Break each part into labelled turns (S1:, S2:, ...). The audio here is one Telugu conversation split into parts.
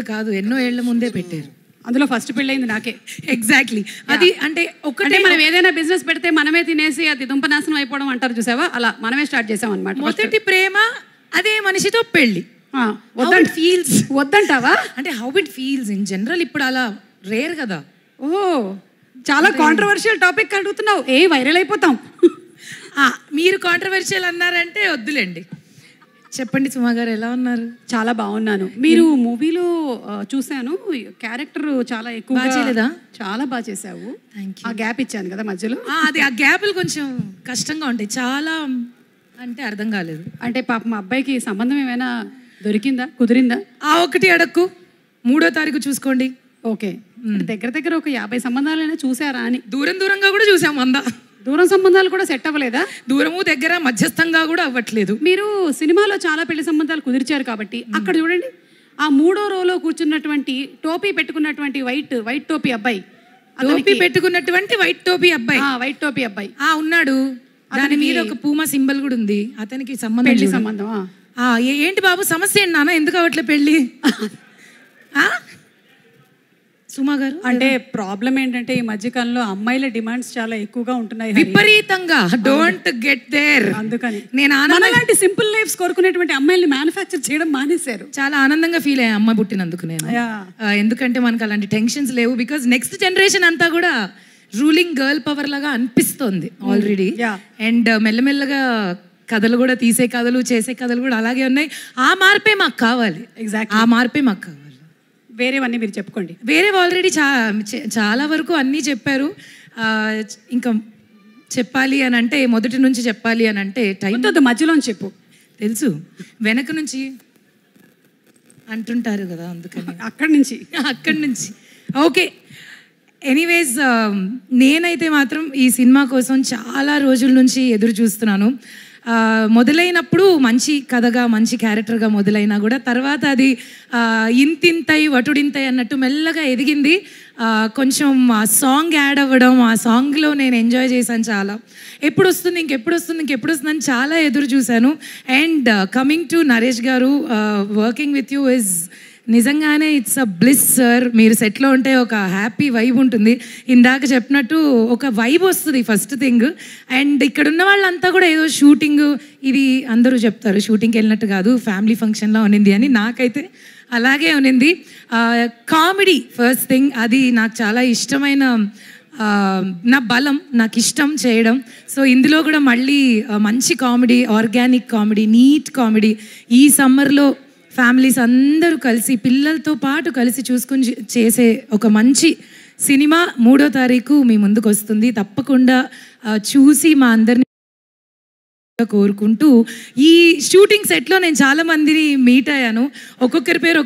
S1: కాదు, ఎన్నో ఏళ్ల ముందే పెట్టారు.
S2: అందులో ఫస్ట్ పెళ్ళైంది నాకే.
S1: ఎగ్జాక్ట్లీ. అది అంటే
S2: ఒకటే మనం ఏదైనా బిజినెస్ పెడితే మనమే తినేసి అది దుంపనాశనం అయిపోవడం అంటారు చూసావా, అలా మనమే స్టార్ట్ చేసాం అనమాట.
S1: మొదటి ప్రేమ అదే మనిషితో పెళ్లి.
S2: ఫీల్స్ వద్దంటావా?
S1: అంటే how it feels in general ఇప్పుడు అలా రేర్ కదా.
S2: ఓ చాలా కాంట్రవర్షియల్ టాపిక్ అడుగుతున్నావు, వైరల్ అయిపోతాం.
S1: మీరు కాంట్రవర్షియల్ అన్నారంటే వద్దులేండి. చెప్పండి సుమా గారు, ఎలా ఉన్నారు?
S2: చాలా బాగున్నాను. మీరు మూవీలో చూశాను, క్యారెక్టర్ చాలా ఎక్కువ
S1: చేయలేదా?
S2: చాలా బాగా చేసావు. ఆ గ్యాప్ ఇచ్చాను కదా మధ్యలో,
S1: అది ఆ గ్యాప్లు కొంచెం కష్టంగా ఉంటాయి. చాలా అంటే అర్థం కాలేదు.
S2: అంటే పాప మా అబ్బాయికి సంబంధం ఏమైనా దొరికిందా, కుదిరిందా?
S1: ఒకటి అడక్కు, 3వ తారీఖు చూసుకోండి.
S2: ఓకే, దగ్గర దగ్గర ఒక 50 సంబంధాలైనా చూసారా అని?
S1: దూరం దూరంగా కూడా చూసాం.
S2: దూరం సంబంధాలు కూడా సెట్ అవ్వలేదా?
S1: దూరము దగ్గర మధ్యస్థంగా కూడా అవ్వట్లేదు.
S2: మీరు సినిమాలో చాలా పెళ్లి సంబంధాలు కుదిర్చారు కాబట్టి అక్కడ చూడండి, ఆ 3వ రోలో కూర్చున్నటువంటి టోపీ పెట్టుకున్నటువంటి వైట్ టోపీ అబ్బాయి,
S1: టోపీ పెట్టుకున్నటువంటి వైట్ టోపీ
S2: అబ్బాయి
S1: ఉన్నాడు. దాని మీద ఒక పూమా సింబల్ కూడా ఉంది. అతనికి పెళ్లి సంబంధం. ఏంటి బాబు సమస్య ఏంటి నాన్న, ఎందుకు అవట్లే పెళ్ళి? సుమా గారు,
S2: అంటే ప్రాబ్లం ఏంటంటే ఈ మధ్యకాలంలో అమ్మాయిల డిమాండ్స్ చాలా ఎక్కువగా ఉంటున్నాయి
S1: విపరీతంగా. Don't get there.
S2: అందుకని
S1: నేను
S2: అలాంటి సింపుల్ లైఫ్స్ కోరుకునేటువంటి అమ్మాయిల్ని మ్యానుఫ్యాక్చర్ చేయడం మానేశారు.
S1: చాలా ఆనందంగా ఫీల్ అయ్యా అమ్మాయి పుట్టినందుకు నేను. ఎందుకంటే మనకు అలాంటి టెన్షన్స్ లేవు. బికాజ్ నెక్స్ట్ జనరేషన్ అంతా కూడా రూలింగ్ గర్ల్ పవర్ లాగా అనిపిస్తోంది ఆల్రెడీ. అండ్ మెల్లమెల్లగా కథలు కూడా, తీసే కథలు, చేసే కథలు కూడా అలాగే ఉన్నాయి. ఆ మార్పే మాకు కావాలి. ఎగ్జాక్ట్, ఆ మార్పే మాకు కావాలి.
S2: వేరేవన్నీ మీరు చెప్పుకోండి.
S1: వేరేవి ఆల్రెడీ చాలా వరకు అన్నీ చెప్పారు. ఇంకా చెప్పాలి అని అంటే, మొదటి నుంచి చెప్పాలి అని అంటే టైం
S2: మధ్యలో చెప్పు.
S1: తెలుసు, వెనక నుంచి అంటుంటారు కదా, అందుకని అక్కడి నుంచి ఓకే. ఎనీవేస్, నేనైతే మాత్రం ఈ సినిమా కోసం చాలా రోజుల నుంచి ఎదురు చూస్తున్నాను. మొదలైనప్పుడు మంచి కథగా, మంచి క్యారెక్టర్గా మొదలైనా కూడా తర్వాత అది ఇంతింతై వటుడింతై అన్నట్టు మెల్లగా ఎదిగింది. కొంచెం ఆ సాంగ్ యాడ్ అవ్వడం, ఆ సాంగ్లో నేను ఎంజాయ్ చేశాను చాలా. ఎప్పుడు వస్తుంది అని చాలా ఎదురు చూశాను. అండ్ కమింగ్ టు నరేష్ గారు, వర్కింగ్ విత్ యూ ఇస్ నిజంగానే ఇట్స్ అ బ్లిస్ సార్. మీరు సెట్లో ఉంటే ఒక హ్యాపీ వైబ్ ఉంటుంది. ఇందాక చెప్పినట్టు ఒక వైబ్ వస్తుంది ఫస్ట్ థింగ్. అండ్ ఇక్కడ ఉన్న వాళ్ళంతా కూడా ఏదో షూటింగ్, ఇది అందరూ చెప్తారు షూటింగ్కి వెళ్ళినట్టు కాదు, ఫ్యామిలీ ఫంక్షన్లో ఉన్నింది అని. నాకైతే అలాగే ఉన్నింది. కామెడీ ఫస్ట్ థింగ్, అది నాకు చాలా ఇష్టమైన, నా బలం, నాకు ఇష్టం చేయడం. సో ఇందులో కూడా మళ్ళీ మంచి comedy, organic comedy, neat comedy. ఈ సమ్మర్లో ఫ్యామిలీస్ అందరూ కలిసి, పిల్లలతో పాటు కలిసి చూసుకుని చేసే ఒక మంచి సినిమా 3వ తారీఖు మీ ముందుకు వస్తుంది. తప్పకుండా చూసి మా అందరినీ కోరుకుంటూ, ఈ షూటింగ్ సెట్లో నేను చాలా మందిని మీట్ అయ్యాను. ఒక్కొక్కరి పేరు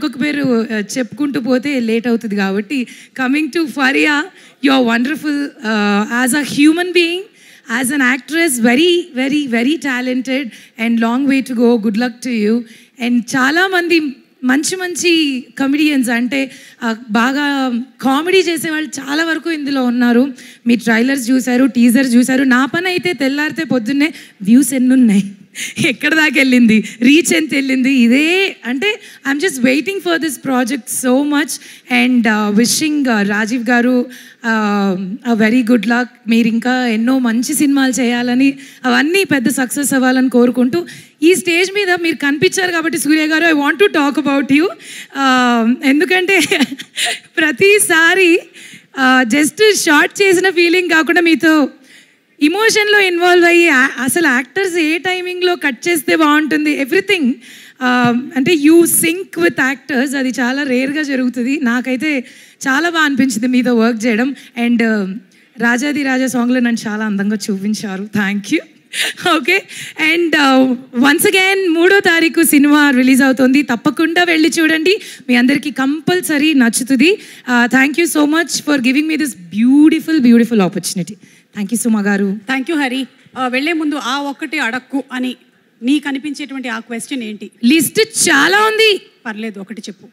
S1: చెప్పుకుంటూ పోతే లేట్ అవుతుంది కాబట్టి, coming to Faria, you are wonderful as a human being, as an actress, very very very talented and long way to go. Good luck to you. And చాలామంది మంచి కమెడియన్స్, అంటే బాగా కామెడీ చేసేవాళ్ళు చాలా వరకు ఇందులో ఉన్నారు. మీ ట్రైలర్స్ చూశారు, టీజర్ చూశారు. నా పని అయితే తెల్లారితే పొద్దున్నే వ్యూస్ ఎన్ని ఉన్నాయి, ఎక్కడ దాకా వెళ్ళింది, రీచ్ ఎంత వెళ్ళింది, ఇదే. అంటే I'm just waiting for this project so much. And wishing Rajiv గారు వెరీ గుడ్ లక్. మీరు ఇంకా ఎన్నో మంచి సినిమాలు చేయాలని, అవన్నీ పెద్ద సక్సెస్ అవ్వాలని కోరుకుంటూ, ఈ స్టేజ్ మీద మీరు కనిపించారు కాబట్టి సూర్య గారు, I want to talk about you. ఎందుకంటే ప్రతిసారి జస్ట్ షార్ట్ చేసిన ఫీలింగ్ కాకుండా మీతో ఇమోషన్లో ఇన్వాల్వ్ అయ్యి, అసలు యాక్టర్స్ ఏ టైమింగ్లో కట్ చేస్తే బాగుంటుంది, ఎవ్రీథింగ్. అంటే యూ సింక్ విత్ యాక్టర్స్, అది చాలా రేర్గా జరుగుతుంది. నాకైతే చాలా బాగా అనిపించింది మీతో వర్క్ చేయడం. అండ్ రాజాది రాజా సాంగ్లో నన్ను చాలా అందంగా చూపించారు. Thank you. Okay. And once again 3వ తారీఖు సినిమా రిలీజ్ అవుతుంది. తప్పకుండా వెళ్ళి చూడండి, మీ అందరికీ కంపల్సరీ నచ్చుతుంది. Thank you so much for giving me this beautiful opportunity. Thank you Suma garu.
S2: Thank you Hari. వెళ్లే ముందు ఆ ఒక్కటి అడక్కు అని నీకు అనిపించేటువంటి ఆ క్వశ్చన్ ఏంటి?
S1: లిస్ట్ చాలా ఉంది,
S2: పర్లేదు ఒకటి చెప్పు.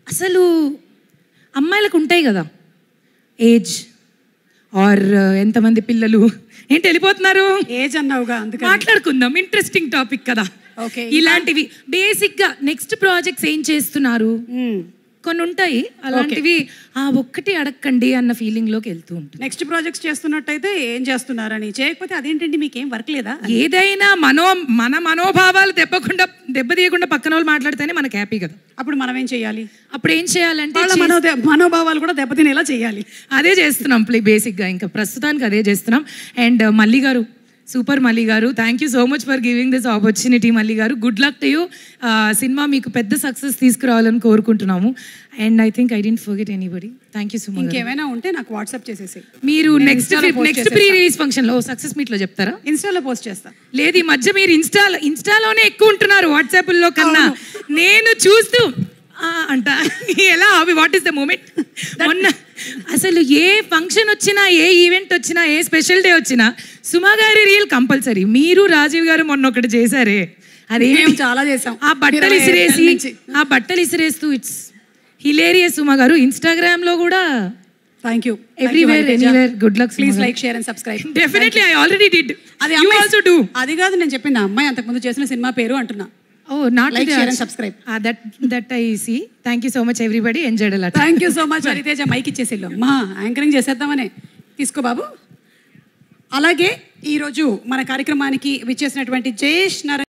S1: అసలు అమ్మాయిలకు ఉంటాయి కదా ఏజ్, ఆర్ ఎంతమంది పిల్లలు, ఏంటి వెళ్ళిపోతున్నారు?
S2: ఏజ్ అన్నావుగా, అందుకే
S1: మాట్లాడుకుందాం, ఇంట్రెస్టింగ్ టాపిక్ కదా.
S2: Okay.
S1: ఇలాంటివి బేసిక్గా నెక్స్ట్ ప్రాజెక్ట్స్ ఏం చేస్తున్నారు కొన్ని ఉంటాయి అలాంటివి ఒక్కటి అడగండి అన్న ఫీలింగ్లోకి వెళ్తూ ఉంటుంది.
S2: నెక్స్ట్ ప్రాజెక్ట్స్ చేస్తున్నట్టయితే ఏం చేస్తున్నారని, చేయకపోతే అదేంటండి మీకేం వర్క్ లేదా?
S1: ఏదైనా మన మనోభావాలు దెబ్బతీయకుండా పక్కన వాళ్ళు మాట్లాడితేనే మనకి హ్యాపీ కదా.
S2: అప్పుడు మనం ఏం చేయాలి?
S1: అప్పుడు ఏం చేయాలంటే
S2: వాళ్ళ మనోభావాలు కూడా దెబ్బతినేలా చేయాలి.
S1: అదే చేస్తున్నాం బేసిక్గా, ఇంకా ప్రస్తుతానికి అదే చేస్తున్నాం. అండ్ మల్లి గారు, super Malli garu, thank you so much for giving this opportunity. Malli garu, good luck to you. Cinema మీకు పెద్ద సక్సెస్ తీసుకురావాలని కోరుకుంటున్నాము. And I think I didn't forget anybody. Thank you so much.
S2: ఇంకేమైనా ఉంటే నాకు వాట్సాప్ చేసేసి,
S1: మీరు నెక్స్ట్ ప్రీ రిలీజ్ ఫంక్షన్లో సక్సెస్ మీట్లో చెప్తారా?
S2: ఇన్స్టాలో పోస్ట్ చేస్తా.
S1: లేదు, ఈ మధ్య మీరు ఇన్స్టాలోనే ఎక్కువ ఉంటున్నారు వాట్సాప్లో కన్నా. నేను చూస్తూ అంట ఎలా అవి వాట్ ఈస్ ద మూమెంట్. మొన్న అసలు ఏ ఫంక్షన్ వచ్చినా, ఏ ఈవెంట్ వచ్చినా, ఏ స్పెషల్ డే వచ్చినా సుమా గారి రీల్ కంపల్సరీ. మీరు రాజీవ్ గారు మొన్న ఒకటి చేశారే, అదే
S2: చాలా చేసాం.
S1: ఆ బట్టలు ఇసిరేస్తూ ఇట్స్ హిలేరియస్. సుమా గారు ఇన్స్టాగ్రామ్లో కూడా
S2: thank you.
S1: Everywhere anywhere good luck.
S2: Please like, share and subscribe.
S1: Definitely I already did.
S2: అది ఆల్సో డూ. అది కాదు నేను చెప్పింది, అమ్మాయి అంతకుముందు చేసిన సినిమా పేరు అంటున్నా.
S1: Oh, not
S2: like, share and subscribe.
S1: That I see. Thank you so much everybody. Enjoyed a lot.
S2: Thank you so much. Hariteja mike ఇచ్చేసిల్లు మా యాంకరింగ్ చేసేద్దామనే. తీసుకో బాబు. అలాగే ఈరోజు మన కార్యక్రమానికి విచ్చేసినటువంటి జయేష్ నారాయణ